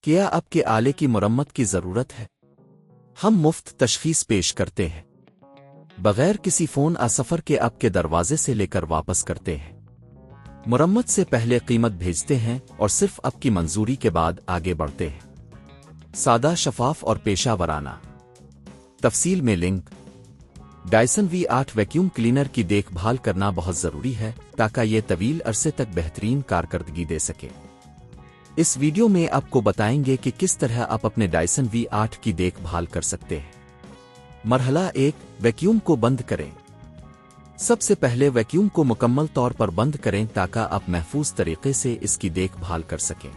क्या आपके आले की मरम्मत की ज़रूरत है? हम मुफ्त तशख़ीस पेश करते हैं। बगैर किसी फ़ोन सफ़र के आपके दरवाजे से लेकर वापस करते हैं। मरम्मत से पहले कीमत भेजते हैं और सिर्फ आपकी मंजूरी के बाद आगे बढ़ते हैं। सादा, शफाफ और पेशा वराना। तफसील में link. Dyson V8 vacuum cleaner की देखभाल करना बहुत ज़रूरी है ताकि ये तवील अरसे तक बेहतरीन कारकर्दगी दे सके। इस वीडियो में आपको बताएंगे कि किस तरह आप अपने डायसन V8 की देखभाल कर सकते हैं। मरहला 1, वैक्यूम को बंद करें। सबसे पहले वैक्यूम को मुकम्मल तौर पर बंद करें ताकि आप महफूज तरीके से इसकी देखभाल कर सकें।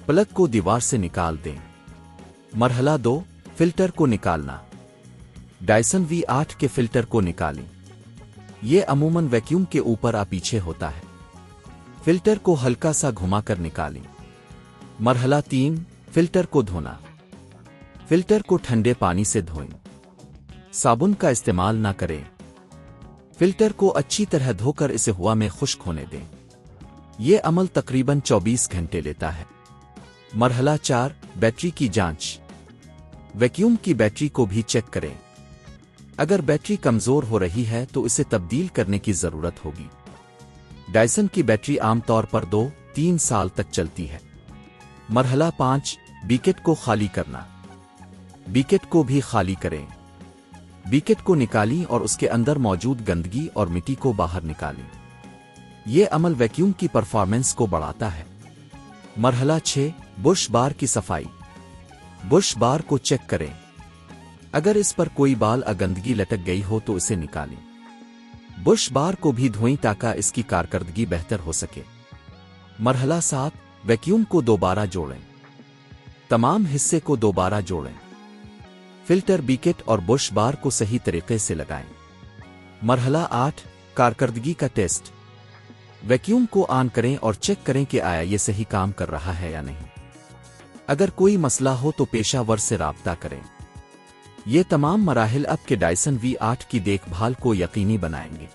प्लग को दीवार से निकाल दें। मरहला 2, फिल्टर को निकालना। डायसन V8 के फिल्टर को निकालें। ये अमूमन वैक्यूम के ऊपर पीछे होता है। फिल्टर को हल्का सा घुमाकर निकालें। मरहला 3, फिल्टर को धोना। फिल्टर को ठंडे पानी से धोएं। साबुन का इस्तेमाल ना करें। फिल्टर को अच्छी तरह धोकर इसे हवा में खुश्क होने दें। ये अमल तकरीबन 24 घंटे लेता है। मरहला 4, बैटरी की जांच। वैक्यूम की बैटरी को भी चेक करें। अगर बैटरी कमज़ोर हो रही है तो इसे तब्दील करने की ज़रूरत होगी। डायसन की बैटरी आमतौर पर 2-3 साल तक चलती है। मरहला 5, बीकेट को खाली करना। बीकेट को भी खाली करें। बीकेट को निकालें और उसके अंदर मौजूद गंदगी और मिट्टी को बाहर निकालें। ये अमल वैक्यूम की परफॉर्मेंस को बढ़ाता है। मरहला 6, बुश बार की सफाई। बुश बार को चेक करें। अगर इस पर कोई बाल गंदगी लटक गई हो तो इसे निकालें। बुश बार को भी धोएं ताकि इसकी कारकर्दगी बेहतर हो सके। मरहला 7, वैक्यूम को दोबारा जोड़ें। तमाम हिस्से को दोबारा जोड़ें। फिल्टर, बीकेट और बुश बार को सही तरीके से लगाएं। मरहला 8, कारकर्दगी का टेस्ट। वैक्यूम को ऑन करें और चेक करें कि आया ये सही काम कर रहा है या नहीं। अगर कोई मसला हो तो पेशावर से राब्ता करें। ये तमाम मराहिल आपके डायसन V8 की देखभाल को यकीनी बनाएंगे।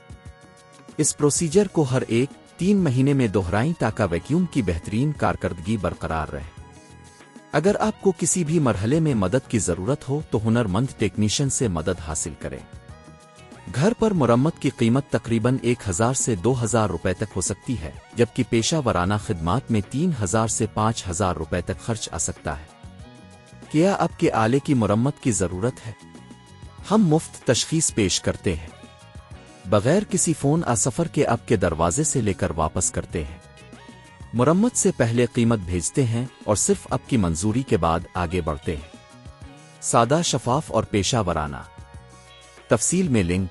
इस प्रोसीजर को हर 1-3 महीने में दोहराएं ताकि वैक्यूम की बेहतरीन कारकर्दगी बरकरार रहे। अगर आपको किसी भी मरहले में मदद की ज़रूरत हो तो हुनरमंद टेक्नीशियन से मदद हासिल करें। घर पर मुरम्मत की कीमत तकरीबन 1000 से 2000 रुपए तक हो सकती है, जबकि पेशा वराना खिदमात में 3000 से 5000 रुपए तक खर्च आ सकता है। क्या आपके आले की मुरम्मत की ज़रूरत है? हम मुफ्त तशख़ीस पेश करते हैं। बगैर किसी फ़ोन सफ़र के आपके दरवाजे से लेकर वापस करते हैं। मुरम्मत से पहले कीमत भेजते हैं और सिर्फ आपकी मंजूरी के बाद आगे बढ़ते हैं। सादा, शफाफ और पेशा वराना। तफसील में लिंक।